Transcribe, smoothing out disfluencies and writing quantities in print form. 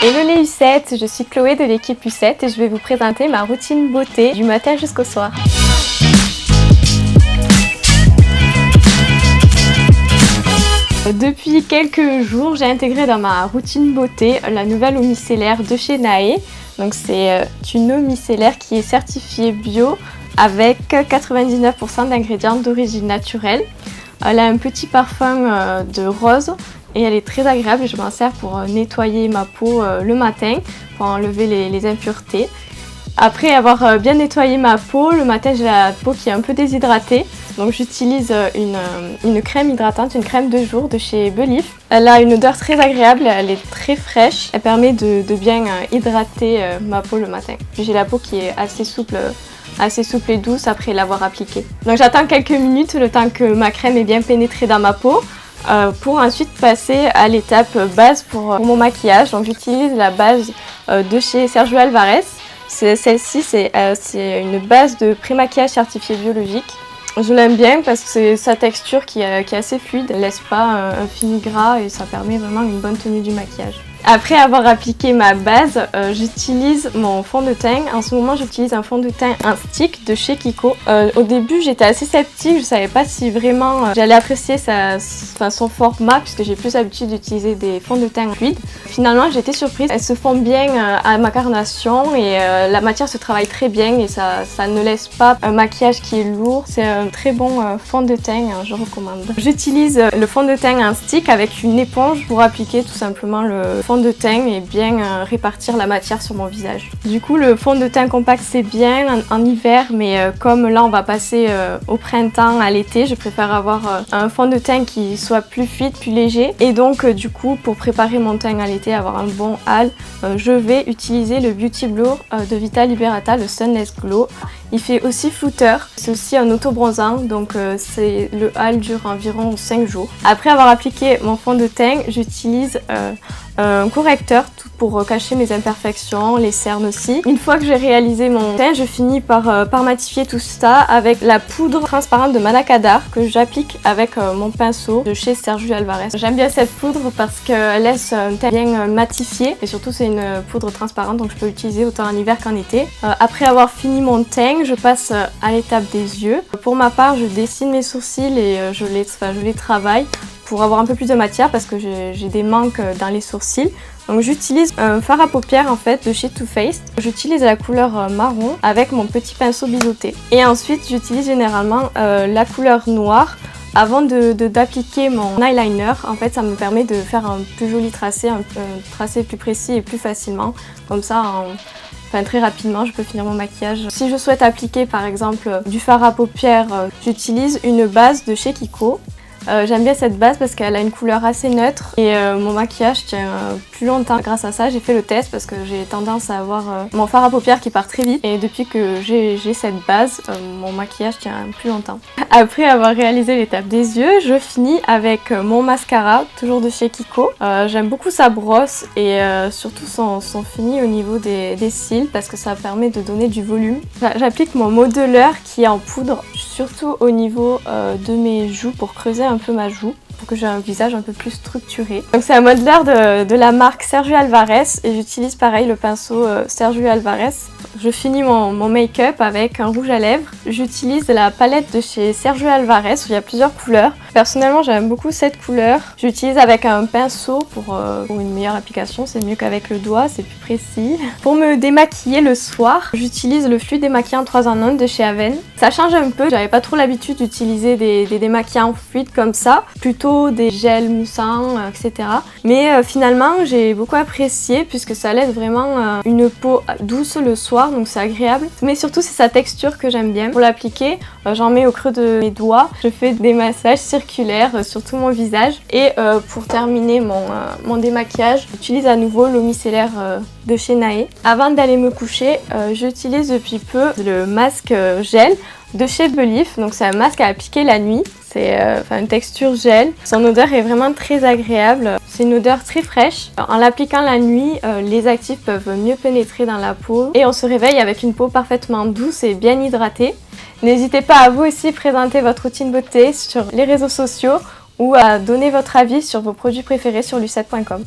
Hello les U7, je suis Chloé de l'équipe U7 et je vais vous présenter ma routine beauté du matin jusqu'au soir. Depuis quelques jours, j'ai intégré dans ma routine beauté la nouvelle eau micellaire de chez Naé. Donc c'est une eau micellaire qui est certifiée bio avec 99% d'ingrédients d'origine naturelle. Elle a un petit parfum de rose et elle est très agréable et je m'en sers pour nettoyer ma peau le matin pour enlever les impuretés. Après avoir bien nettoyé ma peau, le matin j'ai la peau qui est un peu déshydratée. Donc j'utilise une crème hydratante, une crème de jour de chez Belif. Elle a une odeur très agréable, elle est très fraîche. Elle permet de bien hydrater ma peau le matin. J'ai la peau qui est assez souple et douce après l'avoir appliquée. Donc j'attends quelques minutes le temps que ma crème est bien pénétrée dans ma peau pour ensuite passer à l'étape base pour mon maquillage. Donc j'utilise la base de chez Sergio Alvarez. Celle-ci c'est une base de pré-maquillage certifié biologique. Je l'aime bien parce que c'est sa texture qui est assez fluide, elle ne laisse pas un fini gras et ça permet vraiment une bonne tenue du maquillage. Après avoir appliqué ma base, j'utilise mon fond de teint. En ce moment, j'utilise un fond de teint un stick de chez Kiko. Au début, j'étais assez sceptique, je ne savais pas si vraiment j'allais apprécier son format puisque j'ai plus l'habitude d'utiliser des fonds de teint fluides. Finalement, j'ai été surprise. Elles se font bien à ma carnation et la matière se travaille très bien et ça ne laisse pas un maquillage qui est lourd. C'est un très bon fond de teint, je recommande. J'utilise le fond de teint un stick avec une éponge pour appliquer tout simplement le fond de teint et bien répartir la matière sur mon visage. Du coup, le fond de teint compact c'est bien en hiver, mais comme là on va passer au printemps, à l'été, je préfère avoir un fond de teint qui soit plus fluide, plus léger. Et donc du coup, pour préparer mon teint à l'été, avoir un bon hâle, je vais utiliser le Beauty Blur de Vita Liberata, le Sunless Glow. Il fait aussi flouteur, c'est aussi un auto-bronzant, donc le hâle dure environ 5 jours. Après avoir appliqué mon fond de teint, j'utilise un correcteur tout pour cacher mes imperfections, les cernes aussi. Une fois que j'ai réalisé mon teint, je finis par matifier tout ça avec la poudre transparente de Manakadar que j'applique avec mon pinceau de chez Sergio Alvarez. J'aime bien cette poudre parce qu'elle laisse un teint bien matifié et surtout c'est une poudre transparente donc je peux l'utiliser autant en hiver qu'en été. Après avoir fini mon teint, je passe à l'étape des yeux. Pour ma part, je dessine mes sourcils et je les travaille pour avoir un peu plus de matière parce que j'ai des manques dans les sourcils. Donc j'utilise un fard à paupières en fait de chez Too Faced. J'utilise la couleur marron avec mon petit pinceau biseauté. Et ensuite j'utilise généralement la couleur noire avant d'appliquer mon eyeliner. En fait ça me permet de faire un plus joli tracé, un tracé plus précis et plus facilement. Comme ça très rapidement je peux finir mon maquillage. Si je souhaite appliquer par exemple du fard à paupières, j'utilise une base de chez Kiko. J'aime bien cette base parce qu'elle a une couleur assez neutre et mon maquillage tient plus longtemps. Grâce à ça, j'ai fait le test parce que j'ai tendance à avoir mon fard à paupières qui part très vite et depuis que j'ai cette base, mon maquillage tient plus longtemps. Après avoir réalisé l'étape des yeux, je finis avec mon mascara, toujours de chez Kiko. J'aime beaucoup sa brosse et surtout son fini au niveau des cils parce que ça permet de donner du volume. J'applique mon modeleur qui est en poudre, surtout au niveau de mes joues pour creuser un peu ma joue pour que j'ai un visage un peu plus structuré. Donc c'est un modeleur de la marque Sergio Alvarez et j'utilise pareil le pinceau Sergio Alvarez. Je finis mon make-up avec un rouge à lèvres. J'utilise la palette de chez Sergio Alvarez où il y a plusieurs couleurs. Personnellement j'aime beaucoup cette couleur. J'utilise avec un pinceau pour une meilleure application, c'est mieux qu'avec le doigt, c'est plus précis. Pour me démaquiller le soir, j'utilise le fluide démaquillant 3 en 1 de chez Aven. Ça change un peu, j'avais pas trop l'habitude d'utiliser des démaquillants fluides comme ça, plutôt des gels moussants, etc. Mais finalement j'ai beaucoup apprécié puisque ça laisse vraiment une peau douce le soir, donc c'est agréable. Mais surtout c'est sa texture que j'aime bien. Pour l'appliquer, j'en mets au creux de mes doigts, je fais des massages circulaires sur tout mon visage. Et pour terminer mon démaquillage, j'utilise à nouveau l'eau micellaire de chez Naé. Avant d'aller me coucher, j'utilise depuis peu le masque gel de chez Belif. Donc c'est un masque à appliquer la nuit. C'est une texture gel. Son odeur est vraiment très agréable. C'est une odeur très fraîche. En l'appliquant la nuit, les actifs peuvent mieux pénétrer dans la peau et on se réveille avec une peau parfaitement douce et bien hydratée. N'hésitez pas à vous aussi présenter votre routine beauté sur les réseaux sociaux ou à donner votre avis sur vos produits préférés sur lu7.com.